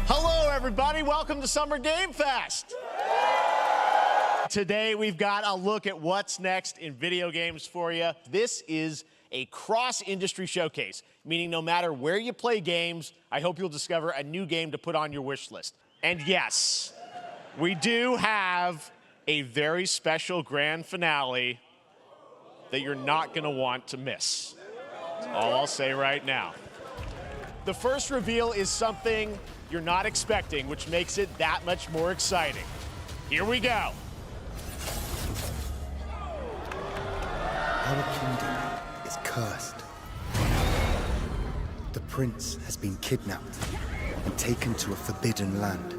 Hello, everybody. Welcome to Summer Game Fest. Today, we've got a look at what's next in video games for you. This is a cross-industry showcase, meaning no matter where you play games, I hope you'll discover a new game to put on your wish list. And yes, we do have a very special grand finale that you're not going to want to miss. That's all I'll say right now. The first reveal is something you're not expecting, which makes it that much more exciting. Here we go. Our kingdom is cursed. The prince has been kidnapped and taken to a forbidden land.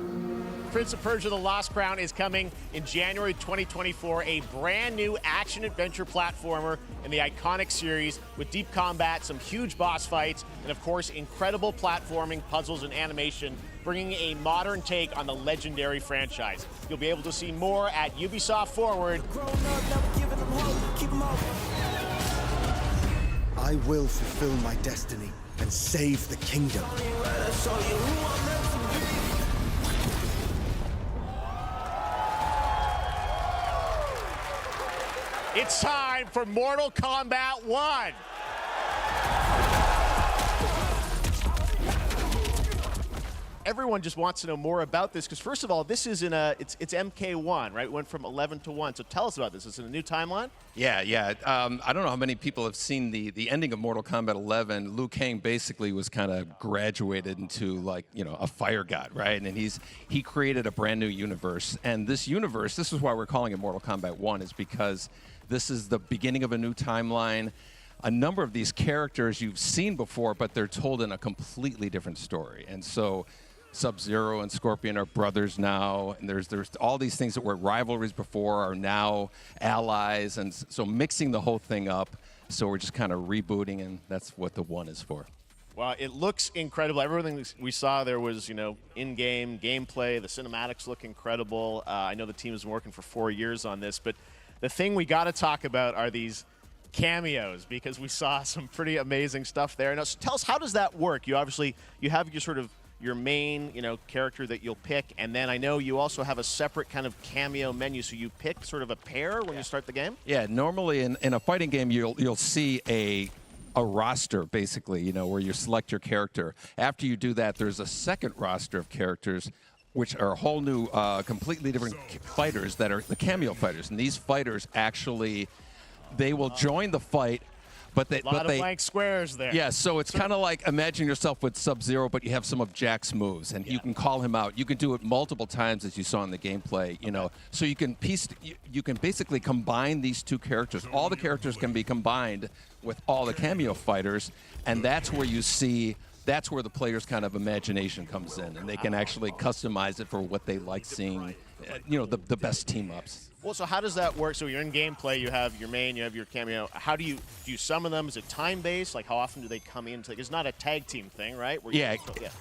Prince of Persia: The Lost Crown is coming in January 2024, a brand new action-adventure platformer in the iconic series with deep combat, some huge boss fights, and of course, incredible platforming, puzzles, and animation, bringing a modern take on the legendary franchise. You'll be able to see more at Ubisoft Forward. I will fulfill my destiny and save the kingdom. It's time for Mortal Kombat 1. Everyone just wants to know more about this because, first of all, this is it's MK1, right? It went from 11 to 1. So tell us about this. Is it a new timeline? Yeah. I don't know how many people have seen the ending of Mortal Kombat 11. Liu Kang basically was kind of graduated into, like, a fire god, right? And he created a brand new universe. And this universe, this is why we're calling it Mortal Kombat 1, is because this is the beginning of a new timeline. A number of these characters you've seen before, but they're told in a completely different story. And so Sub-Zero and Scorpion are brothers now, and there's all these things that were rivalries before are now allies, and so mixing the whole thing up. So we're just kind of rebooting, and that's what the 1 is for. Well, it looks incredible. Everything we saw there was, in-game gameplay. The cinematics look incredible. I know the team has been working for 4 years on this, but the thing we got to talk about are these cameos, because we saw some pretty amazing stuff there. Now, tell us, how does that work? You have your main, character that you'll pick, and then I know you also have a separate kind of cameo menu, so you pick sort of a pair when you start the game? Yeah, normally in a fighting game, you'll see a roster, basically, where you select your character. After you do that, there's a second roster of characters, which are a whole new, completely different fighters that are the cameo fighters. And these fighters actually, they will join the fight, but they... A lot of blank squares there. Yeah, so it's kind of like, imagine yourself with Sub-Zero, but you have some of Jack's moves, and you can call him out. You can do it multiple times, as you saw in the gameplay, So you can basically combine these two characters. All the characters can be combined with all the cameo fighters, and that's where you see... That's where the player's kind of imagination comes in, and they can actually customize it for what they like seeing, the best team-ups. Well, so how does that work? So you're in gameplay, you have your main, you have your cameo. How do you summon them? Is it time-based? Like, how often do they come in? It's not a tag team thing, right?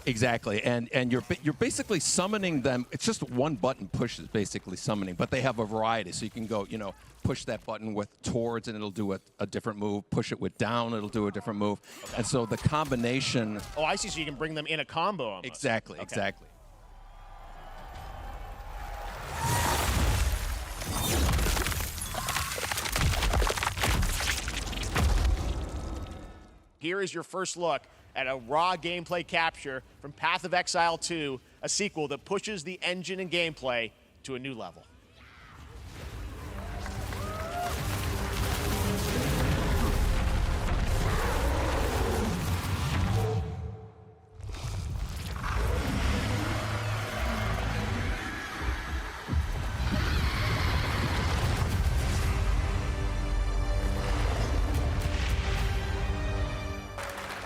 Exactly. And you're basically summoning them. It's just one button push is basically summoning, but they have a variety. So you can go, push that button with towards, and it'll do a different move. Push it with down, it'll do a different move. Okay. And so the combination... Oh, I see. So you can bring them in a combo almost. Exactly, exactly. Here is your first look at a raw gameplay capture from Path of Exile 2, a sequel that pushes the engine and gameplay to a new level.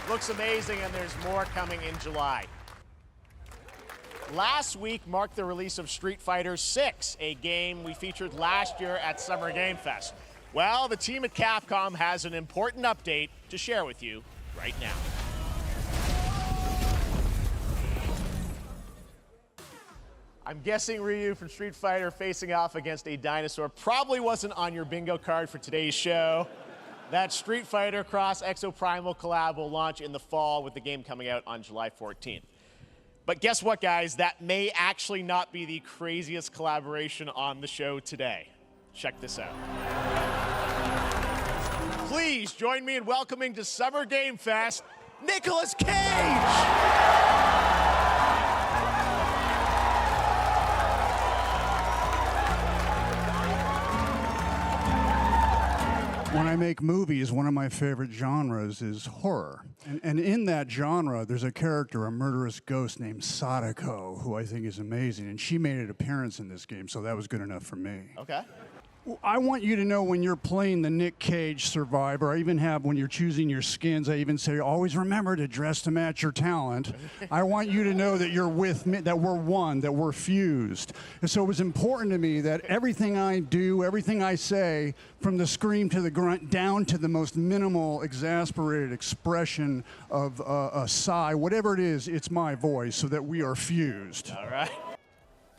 Looks amazing, and there's more coming in July. Last week marked the release of Street Fighter VI, a game we featured last year at Summer Game Fest. Well, the team at Capcom has an important update to share with you right now. I'm guessing Ryu from Street Fighter facing off against a dinosaur probably wasn't on your bingo card for today's show. That Street Fighter Cross Exoprimal collab will launch in the fall, with the game coming out on July 14th. But guess what, guys? That may actually not be the craziest collaboration on the show today. Check this out. Please join me in welcoming to Summer Game Fest, Nicolas Cage! When I make movies, one of my favorite genres is horror. And in that genre, there's a character, a murderous ghost named Sadako, who I think is amazing. And she made an appearance in this game, so that was good enough for me. Okay. I want you to know when you're playing the Nick Cage Survivor, I even have, when you're choosing your skins, I even say, always remember to dress to match your talent. I want you to know that you're with me, that we're one, that we're fused. And so it was important to me that everything I do, everything I say, from the scream to the grunt, down to the most minimal, exasperated expression of a sigh, whatever it is, it's my voice, so that we are fused. All right.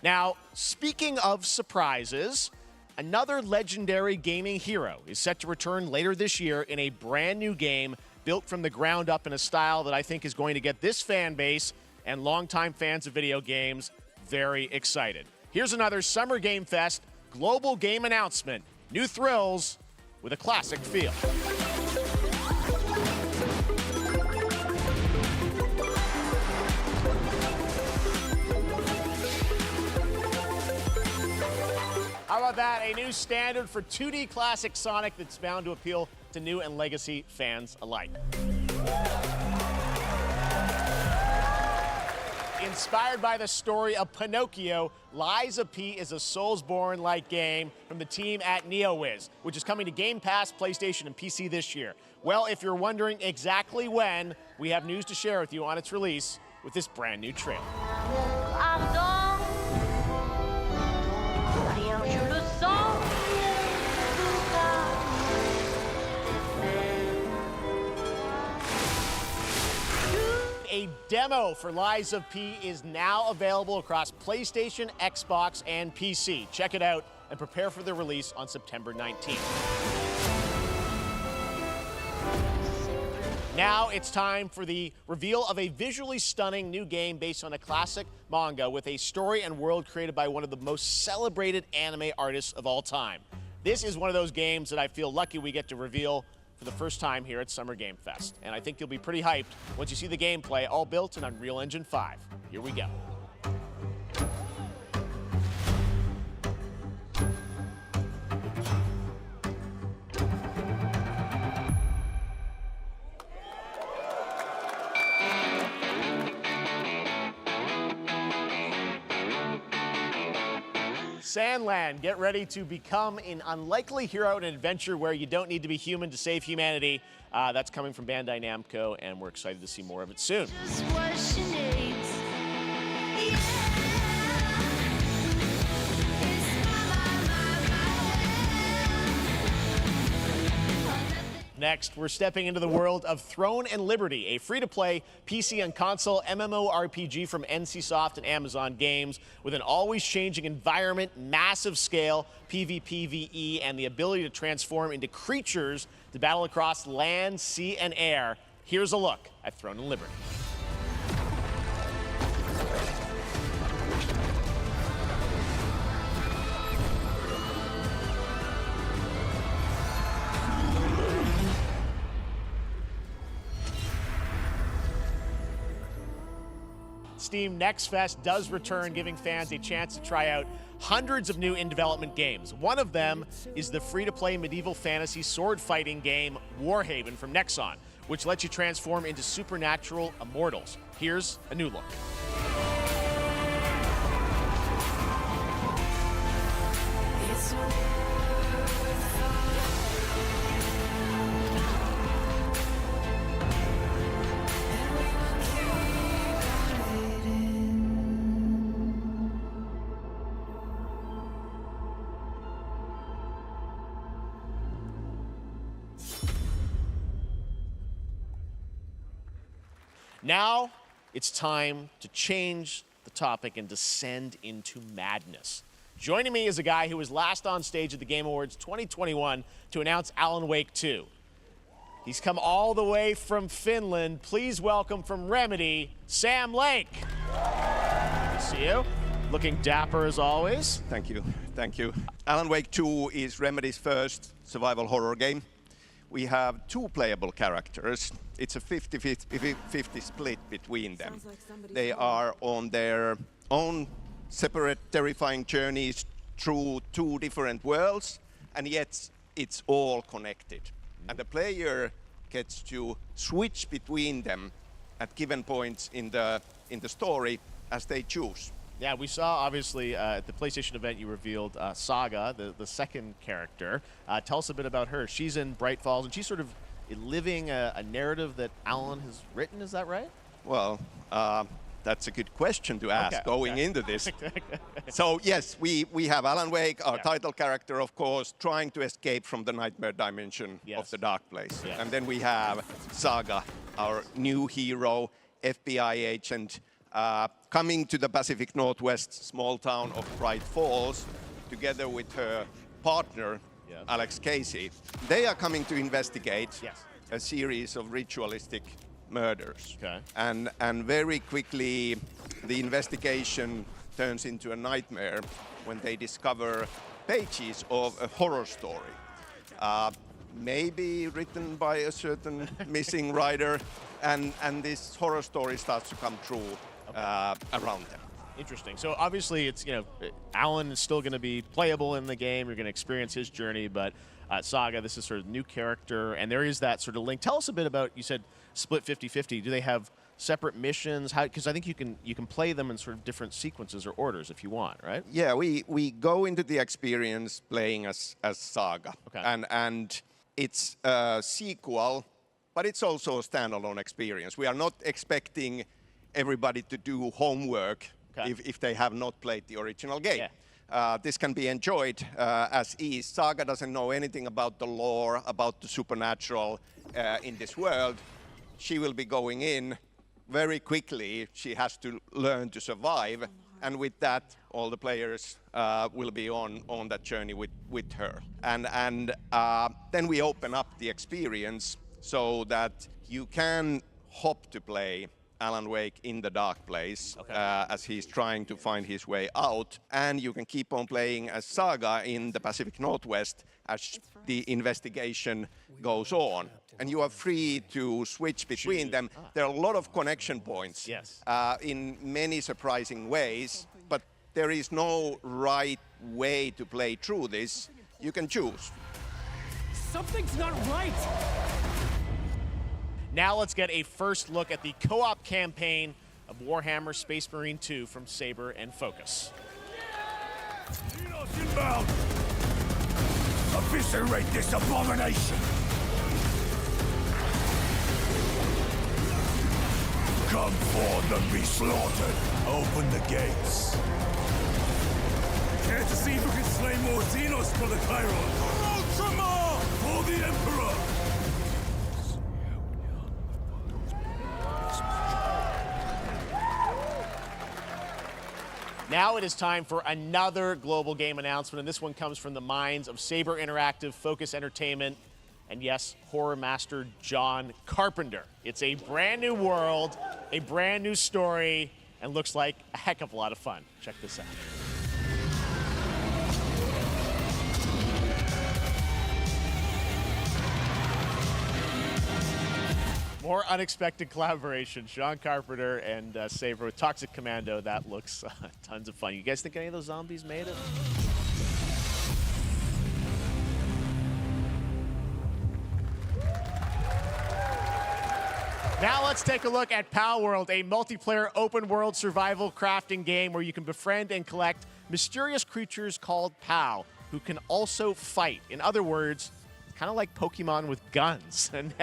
Now, speaking of surprises, another legendary gaming hero is set to return later this year in a brand new game built from the ground up in a style that I think is going to get this fan base and longtime fans of video games very excited. Here's another Summer Game Fest global game announcement. New thrills with a classic feel. How about that? A new standard for 2D classic Sonic that's bound to appeal to new and legacy fans alike. Inspired by the story of Pinocchio, Lies of P is a Soulsborne-like game from the team at NeoWiz, which is coming to Game Pass, PlayStation, and PC this year. Well, if you're wondering exactly when, we have news to share with you on its release with this brand new trailer. A demo for Lies of P is now available across PlayStation, Xbox, and PC. Check it out and prepare for the release on September 19th. Now it's time for the reveal of a visually stunning new game based on a classic manga with a story and world created by one of the most celebrated anime artists of all time. This is one of those games that I feel lucky we get to reveal for the first time here at Summer Game Fest. And I think you'll be pretty hyped once you see the gameplay, all built in Unreal Engine 5. Here we go. Sandland, get ready to become an unlikely hero in an adventure where you don't need to be human to save humanity. That's coming from Bandai Namco, and we're excited to see more of it soon. Next, we're stepping into the world of Throne and Liberty, a free-to-play PC and console MMORPG from NCSoft and Amazon Games with an always-changing environment, massive scale, PvPvE, and the ability to transform into creatures to battle across land, sea, and air. Here's a look at Throne and Liberty. Steam Next Fest does return, giving fans a chance to try out hundreds of new in-development games. One of them is the free-to-play medieval fantasy sword-fighting game Warhaven from Nexon, which lets you transform into supernatural immortals. Here's a new look. Now, it's time to change the topic and descend into madness. Joining me is a guy who was last on stage at the Game Awards 2021 to announce Alan Wake 2. He's come all the way from Finland. Please welcome from Remedy, Sam Lake. Good to see you. Looking dapper as always. Thank you, thank you. Alan Wake 2 is Remedy's first survival horror game. We have 2 playable characters. It's a 50-50 split between them. They are on their own separate terrifying journeys through 2 different worlds, and yet it's all connected. And the player gets to switch between them at given points in the story as they choose. Yeah, we saw, obviously, at the PlayStation event, you revealed Saga, the second character. Tell us a bit about her. She's in Bright Falls, and she's sort of living a narrative that Alan has written, is that right? Well, that's a good question to ask going into this. So, yes, we have Alan Wake, our title character, of course, trying to escape from the nightmare dimension of the dark place. Yes. And then we have Saga, our new hero, FBI agent, coming to the Pacific Northwest small town of Bright Falls, together with her partner, Alex Casey. They are coming to investigate a series of ritualistic murders. And very quickly, the investigation turns into a nightmare when they discover pages of a horror story. Maybe written by a certain missing writer, and this horror story starts to come true around them. Interesting. So obviously, it's Alan is still going to be playable in the game. You're going to experience his journey, but Saga, this is sort of new character, and there is that sort of link. Tell us a bit about. You said split 50-50. Do they have separate missions? How? Because I think you can play them in sort of different sequences or orders if you want, right? Yeah, we go into the experience playing as Saga, and it's a sequel, but it's also a standalone experience. We are not expecting everybody to do homework if they have not played the original game. This can be enjoyed as is. Saga doesn't know anything about the lore, about the supernatural in this world. She will be going in very quickly. She has to learn to survive, and with that, all the players will be on that journey with her. And then we open up the experience so that you can hop to play Alan Wake in the dark place as he's trying to find his way out. And you can keep on playing as Saga in the Pacific Northwest as the investigation goes on. And you are free to switch between them. There are a lot of connection points in many surprising ways, but there is no right way to play through this. You can choose. Something's not right! Now let's get a first look at the co-op campaign of Warhammer Space Marine 2 from Saber and Focus. Inbound! Eviscerate this abomination! Come forth and be slaughtered! Open the gates! Care to see who can slay more Xenos for the Chiron? Ultramar! For the Emperor! Now it is time for another global game announcement, and this one comes from the minds of Saber Interactive, Focus Entertainment, and yes, horror master John Carpenter. It's a brand new world, a brand new story, and looks like a heck of a lot of fun. Check this out. More unexpected collaboration. John Carpenter and Saber with Toxic Commando. That looks tons of fun. You guys think any of those zombies made it? Now let's take a look at Palworld, a multiplayer open-world survival crafting game where you can befriend and collect mysterious creatures called Pal, who can also fight. In other words, kind of like Pokemon with guns. And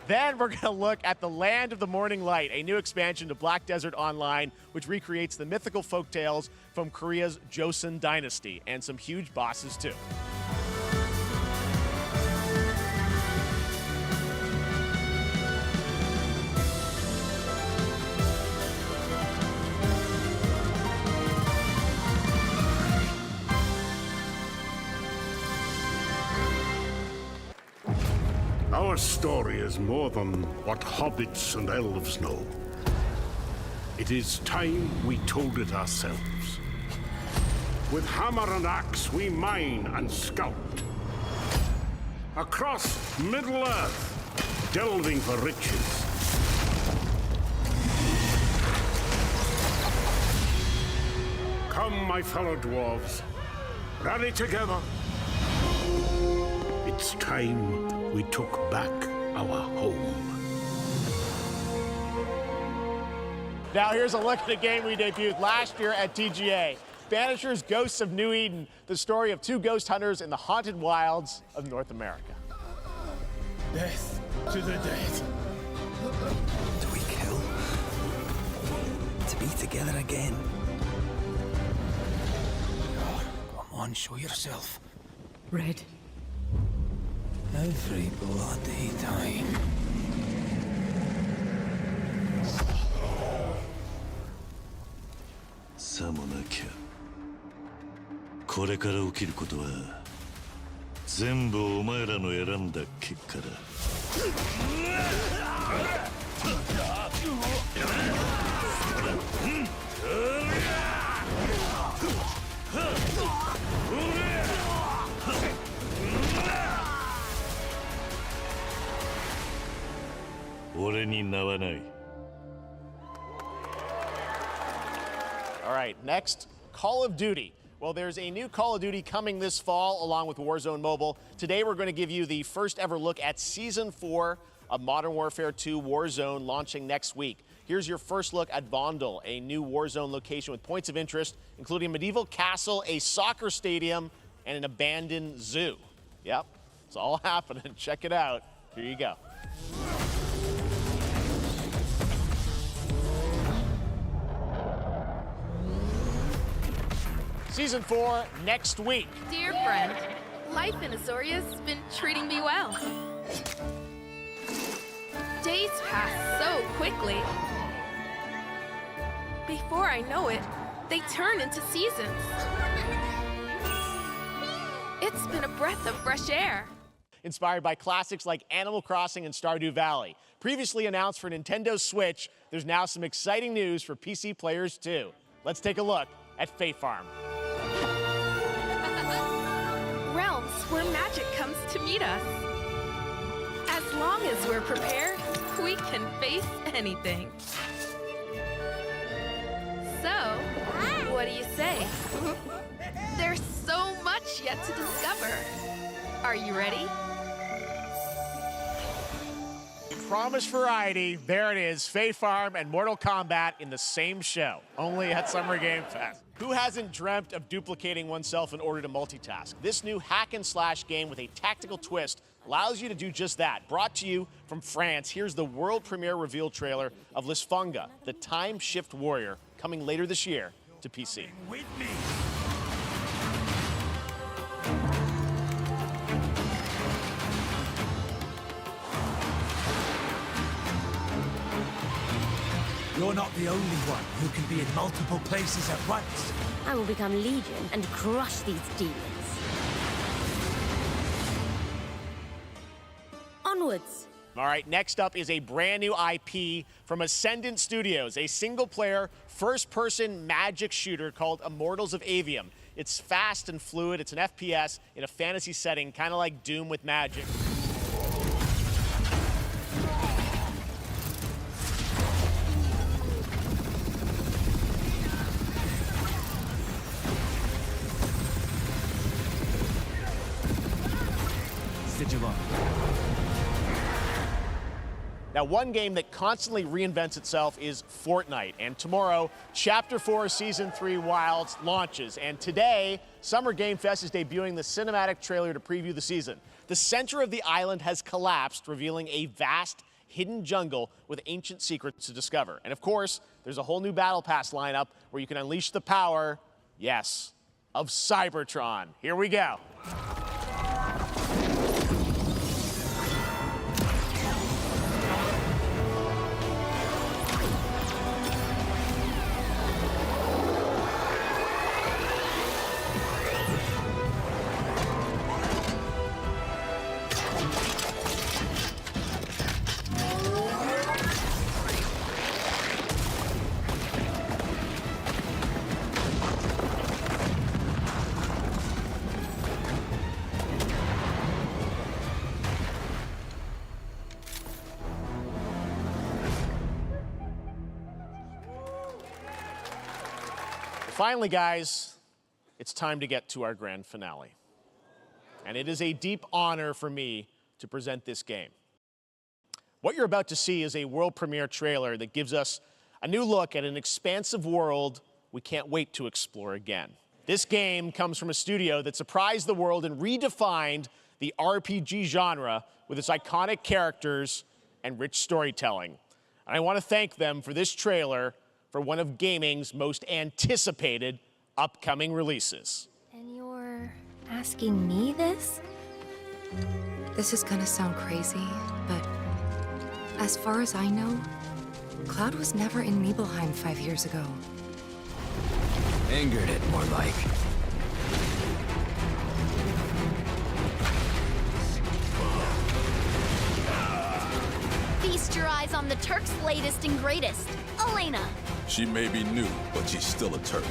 then we're going to look at the Land of the Morning Light, a new expansion to Black Desert Online, which recreates the mythical folktales from Korea's Joseon dynasty, and some huge bosses too. Our story is more than what hobbits and elves know. It is time we told it ourselves. With hammer and axe, we mine and sculpt. Across Middle-earth, delving for riches. Come, my fellow dwarves, rally together. It's time we took back our home. Now here's a look at a game we debuted last year at TGA. Banishers, Ghosts of New Eden, the story of two ghost hunters in the haunted wilds of North America. Death to the dead. Do we kill? To be together again. Come on, show yourself. Red. Every bloody time.さもなきゃ。これから起きることは全部お前らの選んだ結果だ。俺に名はない。All right, next, Call of Duty. Well, there's a new Call of Duty coming this fall along with Warzone Mobile. Today, we're going to give you the first ever look at Season 4 of Modern Warfare 2 Warzone launching next week. Here's your first look at Vondel, a new Warzone location with points of interest, including a medieval castle, a soccer stadium, and an abandoned zoo. Yep, it's all happening. Check it out. Here you go. Season 4 next week. Dear friend, life in Azoria's been treating me well. Days pass so quickly. Before I know it, they turn into seasons. It's been a breath of fresh air. Inspired by classics like Animal Crossing and Stardew Valley. Previously announced for Nintendo Switch, there's now some exciting news for PC players too. Let's take a look at Fae Farm. Realms where magic comes to meet us. As long as we're prepared, we can face anything. So, what do you say? There's so much yet to discover. Are you ready? Promised variety, there it is, Fae Farm and Mortal Kombat in the same show, only at Summer Game Fest. Who hasn't dreamt of duplicating oneself in order to multitask? This new hack and slash game with a tactical twist allows you to do just that. Brought to you from France, here's the world premiere reveal trailer of Lysfanga, the time shift warrior, coming later this year to PC. With me. You're not the only one who can be in multiple places at once. I will become Legion and crush these demons. Onwards. All right, next up is a brand new IP from Ascendant Studios, a single-player, first-person magic shooter called Immortals of Aveum. It's fast and fluid. It's an FPS in a fantasy setting, kind of like Doom with magic. Now, one game that constantly reinvents itself is Fortnite. And tomorrow, Chapter 4 Season 3 Wilds launches. And today, Summer Game Fest is debuting the cinematic trailer to preview the season. The center of the island has collapsed, revealing a vast, hidden jungle with ancient secrets to discover. And of course, there's a whole new Battle Pass lineup where you can unleash the power, yes, of Cybertron. Here we go. finally, guys, it's time to get to our grand finale. And it is a deep honor for me to present this game. What you're about to see is a world premiere trailer that gives us a new look at an expansive world we can't wait to explore again. This game comes from a studio that surprised the world and redefined the RPG genre with its iconic characters and rich storytelling. And I want to thank them for this trailer for one of gaming's most anticipated upcoming releases. And you're asking me this? This is gonna sound crazy, but as far as I know, Cloud was never in Nibelheim 5 years ago. Angered it, more like. Feast your eyes on the Turk's latest and greatest, Elena. She may be new, but she's still a Turk.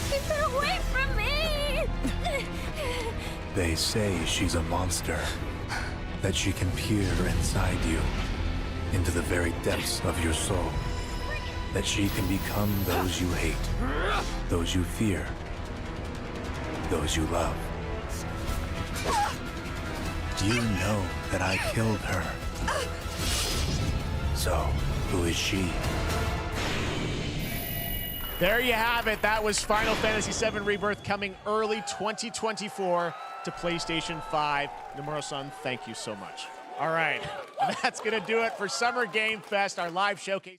Keep her away from me! They say she's a monster. That she can peer inside you, into the very depths of your soul. That she can become those you hate, those you fear, those you love. You know that I killed her. So, who is she? There you have it. That was Final Fantasy VII Rebirth, coming early 2024 to PlayStation 5. Nomura-san, thank you so much. All right, that's going to do it for Summer Game Fest, our live showcase.